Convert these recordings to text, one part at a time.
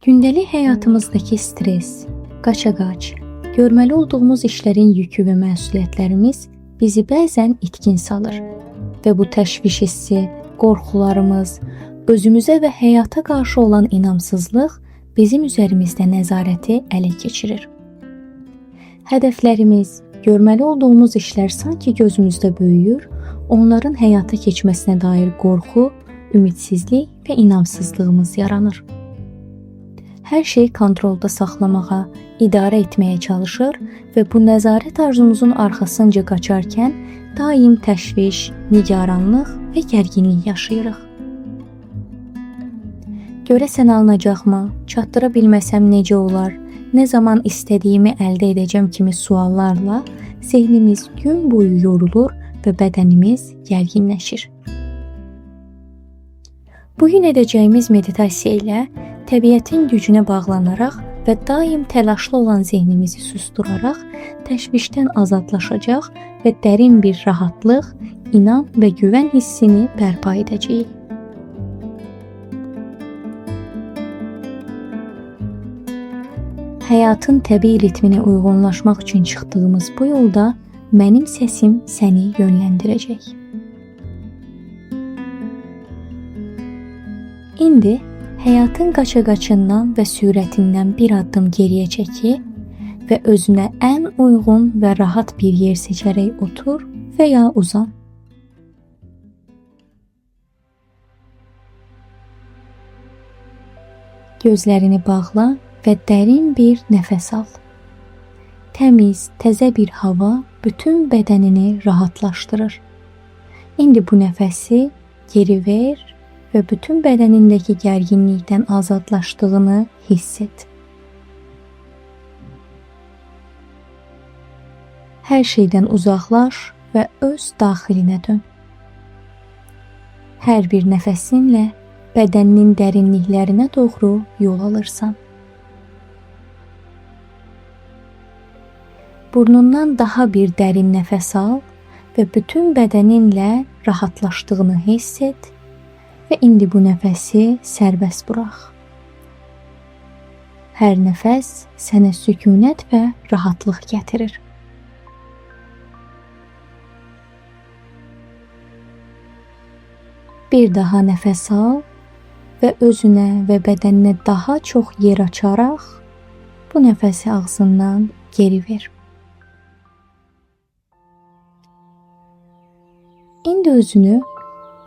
Gündəlik həyatımızdakı stres, qaça-qaç, görməli olduğumuz işlərin yükü və məsuliyyətlərimiz bizi bəzən itkin salır və bu təşviş hissi, qorxularımız, özümüzə və həyata qarşı olan inamsızlıq bizim üzərimizdə nəzarəti ələ keçirir. Hədəflərimiz, görməli olduğumuz işlər sanki gözümüzdə böyüyür, onların həyata keçməsinə dair qorxu, ümidsizlik və inamsızlığımız yaranır. Hər şeyi kontrolda saxlamağa, idarə etməyə çalışır və bu nəzarət arzumuzun arxasınca qaçarkən daim təşviş, nigaranlıq və gərginlik yaşayırıq. Görəsən alınacaqmı? Çatdıra bilməsəm necə olar? Nə zaman istədiyimi əldə edəcəm kimi suallarla zehnimiz gün boyu yorulur və bədənimiz gərginləşir. Bugün edəcəyimiz meditasiya ilə təbiətin gücünə bağlanaraq və daim təlaşlı olan zehnimizi susturaraq təşvişdən azadlaşacaq və dərin bir rahatlıq, inam və güvən hissini bərpa edəcəyik. Həyatın təbii ritminə uyğunlaşmaq üçün çıxdığımız bu yolda mənim səsim səni yönləndirəcək. İndi həyatın qaça-qaçından və sürətindən bir addım geriyə çəkil və özünə ən uyğun və rahat bir yer seçərək otur və ya uzan. Gözlərini bağla və dərin bir nəfəs al. Təmiz, təzə bir hava bütün bədənini rahatlaşdırır. İndi bu nəfəsi geri ver və bütün bədənindəki gərginlikdən azadlaşdığını hiss et. Hər şeydən uzaqlaş və öz daxilinə dön. Hər bir nəfəsinlə bədəninin dərinliklərinə doğru yol alırsan. Burnundan daha bir dərin nəfəs al və bütün bədəninlə rahatlaşdığını hiss et və indi bu nəfəsi sərbəst burax. Hər nəfəs sənə sükunət və rahatlıq gətirir. Bir daha nəfəs al və özünə və bədəninə daha çox yer açaraq bu nəfəsi ağzından geri ver. İndi özünü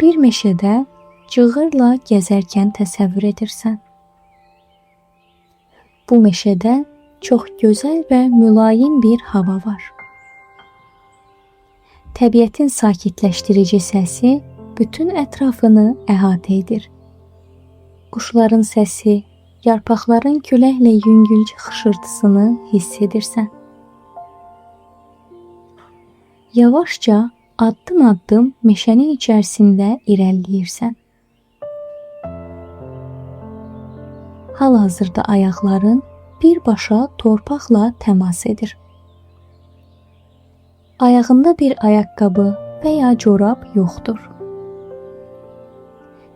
bir meşədə cığırla gəzərkən təsəvvür edirsən. Bu meşədə çox gözəl və mülayim bir hava var. Təbiətin sakitləşdirici səsi bütün ətrafını əhatə edir. Quşların səsi, yarpaqların küləklə yüngülcə xışırtısını hiss edirsən. Yavaşca addım-addım meşənin içərisində irəliləyirsən. Hal-hazırda ayaqların birbaşa torpaqla təmas edir. Ayağında bir ayaqqabı və ya corab yoxdur.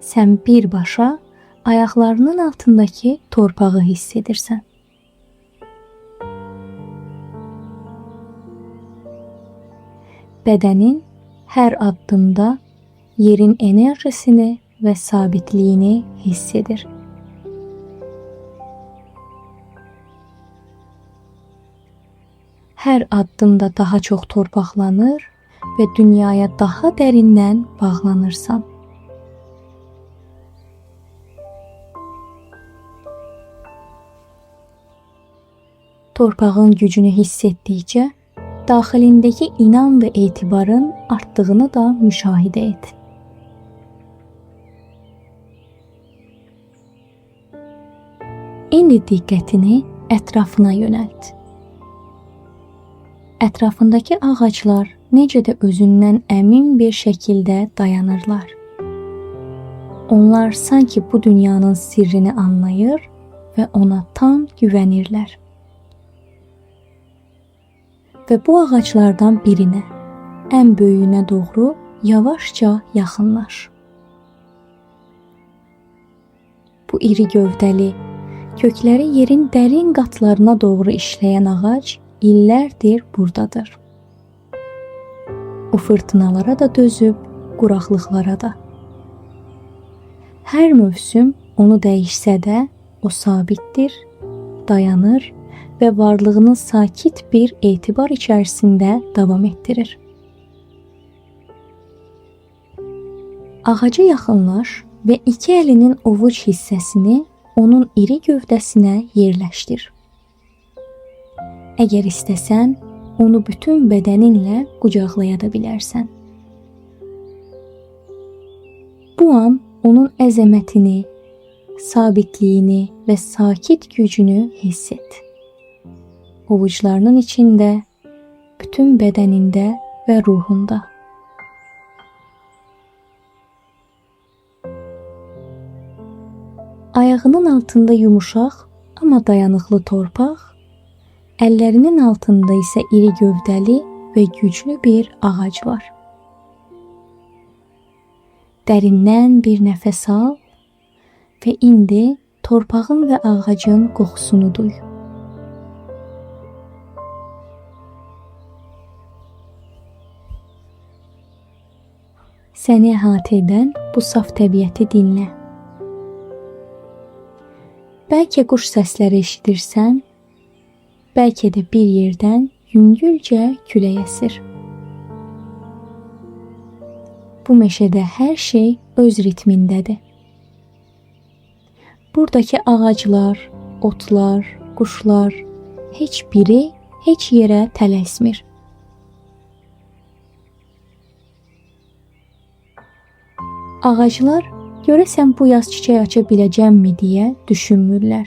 Sən birbaşa ayaqlarının altındakı torpağı hiss edirsən. Bədənin hər addımda yerin enerjisini və sabitliyini hiss edir. Hər addımda daha çox torpaqlanır və dünyaya daha dərindən bağlanırsan. Torpağın gücünü hiss etdikcə daxilindəki inam və etibarın artdığını da müşahidə et. İndi diqqətini ətrafına yönəlt. Ətrafındakı ağaclar necə də özündən əmin bir şəkildə dayanırlar. Onlar sanki bu dünyanın sirrini anlayır və ona tam güvənirlər. Və bu ağaclardan birinə, ən böyüyünə doğru yavaşca yaxınlaş. Bu iri gövdəli, Kökləri yerin dərin qatlarına doğru işləyən ağac illərdir buradadır. O fırtınalara da dözüb, quraqlıqlara da. Hər mövsüm onu dəyişsə də o sabitdir, dayanır və varlığını sakit bir etibar içərisində davam etdirir. Ağaca yaxınlaş və iki əlinin ovuc hissəsini onun iri gövdəsinə yerləşdir. Əgər istəsən, onu bütün bədəninlə qucaqlaya da bilərsən. Bu an onun əzəmətini, sabitliyini və sakit gücünü hiss et. Ovuclarının içində, bütün bədənində və ruhunda. Ayağının altında yumuşaq, amma dayanıqlı torpaq, əllərinin altında isə iri gövdəli və güclü bir ağac var. Dərindən bir nəfəs al və indi torpağın və ağacın qoxusunu duy. Səni əhatə edən bu saf təbiəti dinlə. Bəlkə quş səsləri eşidirsən, bəlkə də bir yerdən yüngülcə külək əsir. Bu meşədə hər şey öz ritmindədir. Buradakı ağaclar, otlar, quşlar, heç biri heç yerə tələsmir. Ağaclar görəsən bu yaz çiçək aça biləcəmmi deyə düşünmürlər.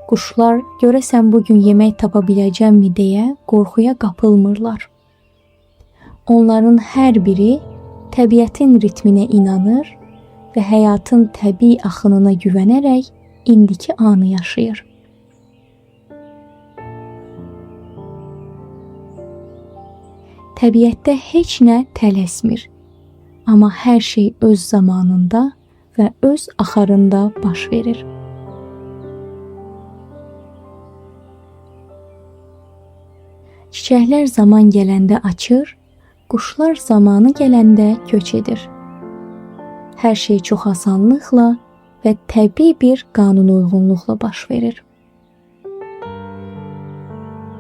Quşlar görəsən bugün yemək tapa biləcəmmi deyə qorxuya qapılmırlar. Onların hər biri təbiətin ritminə inanır və həyatın təbii axınına güvənərək indiki anı yaşayır. Təbiətdə heç nə tələsmir. Amma hər şey öz zamanında və öz axarında baş verir. Çiçəklər zaman gələndə açır, quşlar zamanı gələndə köç edir. Hər şey çox asanlıqla və təbii bir qanunuyğunluqla baş verir.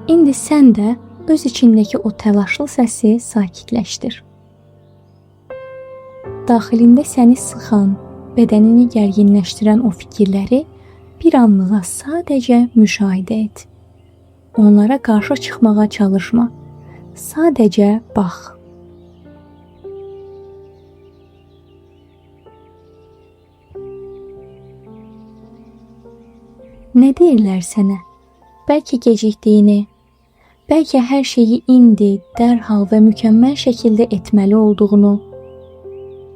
İndi sən də öz içindəki o təlaşlı səsi sakitləşdir. Daxilində səni sıxan, bədənini gərginləşdirən o fikirləri bir anlığa sadəcə müşahidə et. Onlara qarşı çıxmağa çalışma. Sadəcə bax. Nə deyirlər sənə? Bəlkə gecikdiyini, bəlkə hər şeyi indi, dərhal və mükəmməl şəkildə etməli olduğunu,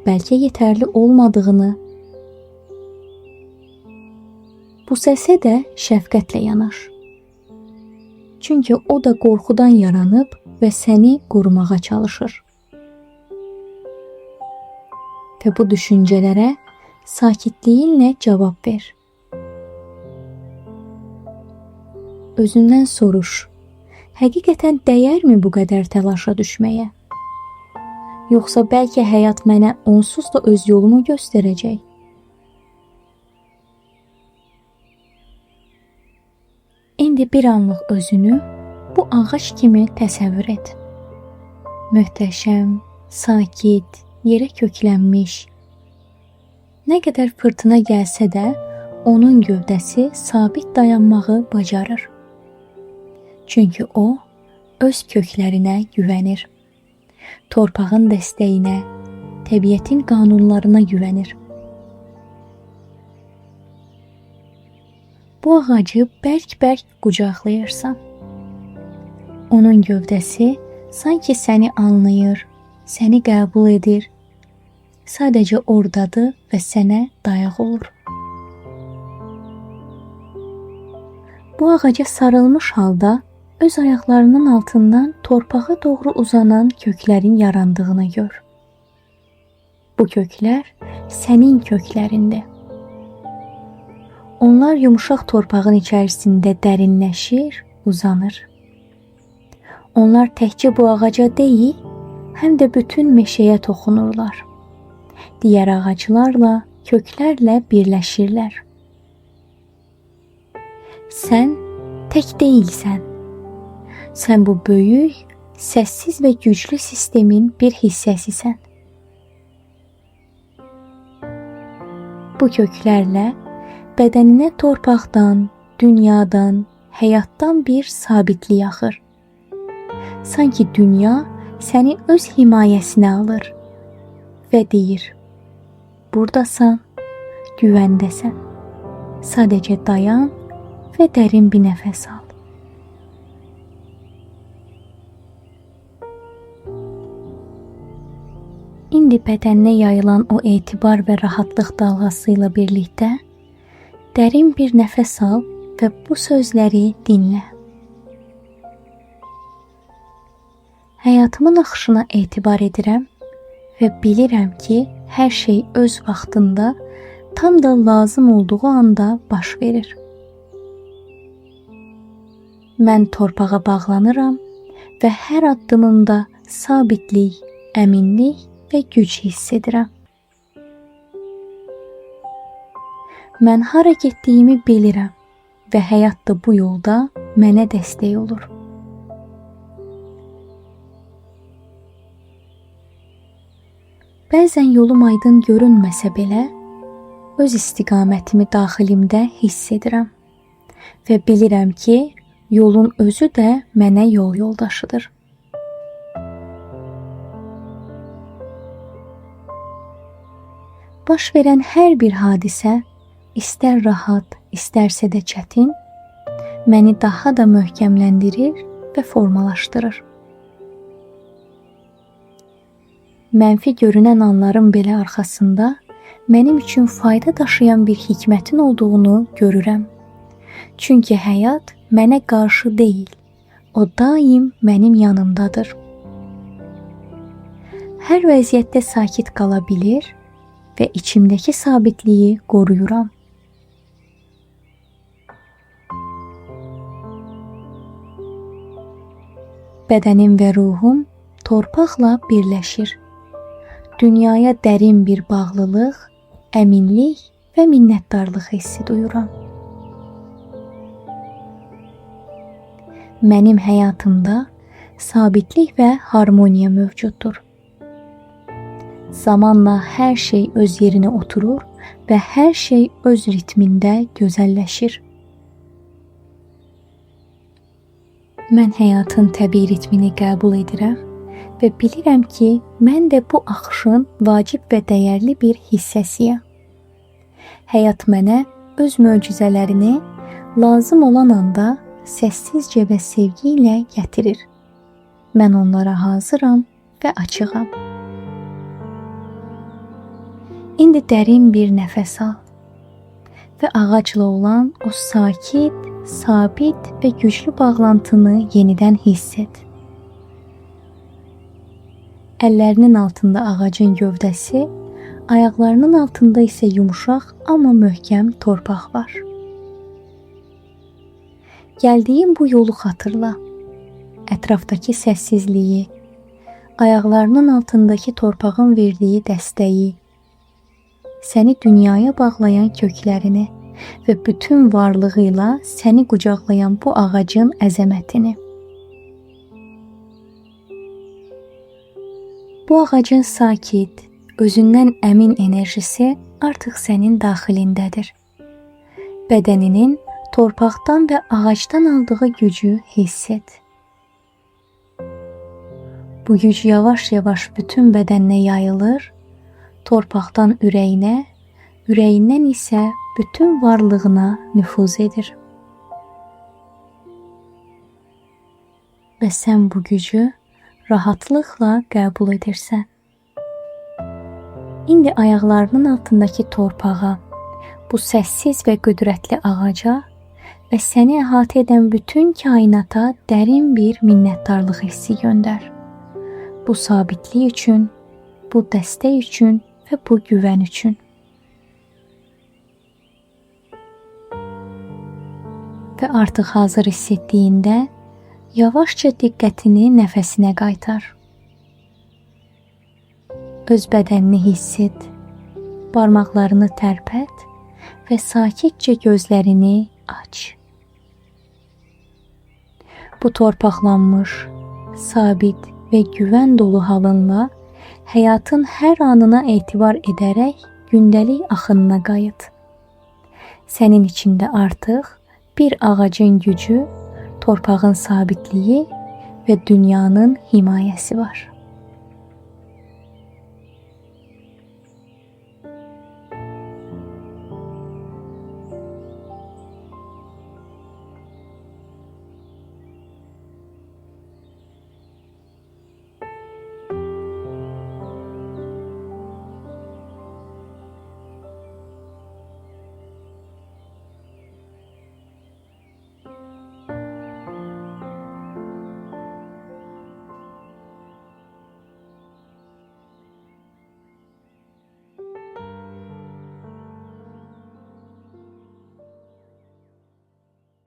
bəlkə yetərli olmadığını. Bu səsə də şəfqətlə yanaş. Çünki o da qorxudan yaranıb və səni qorumağa çalışır. Və bu düşüncələrə sakitliyinlə cavab ver. Özündən soruş. Həqiqətən dəyərmi bu qədər təlaşa düşməyə? Yoxsa bəlkə həyat mənə onsuz da öz yolumu göstərəcək? İndi bir anlıq özünü bu ağac kimi təsəvvür et. Möhtəşəm, sakit, yerə köklənmiş. Nə qədər fırtına gəlsə də onun gövdəsi sabit dayanmağı bacarır. Çünki o öz köklərinə güvənir. Torpağın dəstəyinə, təbiətin qanunlarına güvənir. Bu ağacı bərk-bərk qucaqlayırsan. Onun gövdəsi sanki səni anlayır, səni qəbul edir. Sadəcə ordadır və sənə dayaq olur. Bu ağaca sarılmış halda öz ayaqlarının altından torpağa doğru uzanan köklərin yarandığını gör. Bu köklər sənin köklərindir. Onlar yumuşaq torpağın içərisində dərinləşir, uzanır. Onlar təkcə bu ağaca deyil, həm də bütün meşəyə toxunurlar. Digər ağaclarla, köklərlə birləşirlər. Sən tək deyilsən. Sən bu böyük, səssiz və güclü sistemin bir hissəsisən. Bu köklərlə bədəninə torpaqdan, dünyadan, həyatdan bir sabitlik axır. Sanki dünya səni öz himayəsinə alır və deyir: burdasan, güvəndəsən. Sadəcə dayan və dərin bir nəfəs al. İndi bədəninə yayılan o etibar və rahatlıq dalğası ilə birlikdə dərin bir nəfəs al və bu sözləri dinlə. Həyatımın axışına etibar edirəm və bilirəm ki, hər şey öz vaxtında, tam da lazım olduğu anda baş verir. Mən torpağa bağlanıram və hər addımımda sabitlik, əminlik və güc hiss edirəm. Mən hara getdiyimi bilirəm və həyat da bu yolda mənə dəstək olur. Bəzən yolum aydın görünməsə belə, öz istiqamətimi daxilimdə hiss edirəm və bilirəm ki, yolun özü də mənə yol yoldaşıdır. Baş verən hər bir hadisə, istər rahat, istərsə də çətin, məni daha da möhkəmləndirir və formalaşdırır. Mənfi görünən anların belə arxasında mənim üçün fayda daşıyan bir hikmətin olduğunu görürəm. Çünki həyat mənə qarşı deyil, o daim mənim yanımdadır. Hər vəziyyətdə sakit qala bilir və içimdəki sabitliyi qoruyuram. Bədənim və ruhum torpaqla birləşir. Dünyaya dərin bir bağlılıq, əminlik və minnətdarlıq hissi duyuram. Mənim həyatımda sabitlik və harmoniya mövcuddur. Zamanla hər şey öz yerinə oturur və hər şey öz ritmində gözəlləşir. Mən həyatın təbii ritmini qəbul edirəm və bilirəm ki, mən də bu axışın vacib və dəyərli bir hissəsiyəm. Həyat mənə öz möcüzələrini lazım olan anda səssizcə və sevgi ilə gətirir. Mən onlara hazıram və açığam. İndi dərin bir nəfəs al və ağacla olan o sakit, sabit və güclü bağlantını yenidən hiss et. Əllərinin altında ağacın gövdəsi, ayaqlarının altında isə yumuşaq, amma möhkəm torpaq var. Gəldiyin bu yolu xatırla. Ətrafdakı səssizliyi, ayaqlarının altındakı torpağın verdiyi dəstəyi, səni dünyaya bağlayan köklərini və bütün varlığı ilə səni qucaqlayan bu ağacın əzəmətini. Bu ağacın sakit, özündən əmin enerjisi artıq sənin daxilindədir. Bədəninin torpaqdan və ağacdan aldığı gücü hiss et. Bu güc yavaş-yavaş bütün bədəninə yayılır, torpaqdan ürəyinə, ürəyindən isə bütün varlığına nüfuz edir. Və sən bu gücü rahatlıqla qəbul edirsən. İndi ayaqlarının altındakı torpağa, bu səssiz və qüdrətli ağaca və səni əhatə edən bütün kainata dərin bir minnətdarlıq hissi göndər. Bu sabitlik üçün, bu dəstək üçün və bu güvən üçün. və artıq hazır hiss etdiyində yavaşca diqqətini nəfəsinə qaytar. Öz bədənini hiss et, barmaqlarını tərpət və sakitcə gözlərini aç. Bu torpaqlanmış, sabit və güvən dolu halınla həyatın hər anına etibar edərək gündəlik axınına qayıt. Sənin içində artıq bir ağacın gücü, torpağın sabitliyi və dünyanın himayəsi var.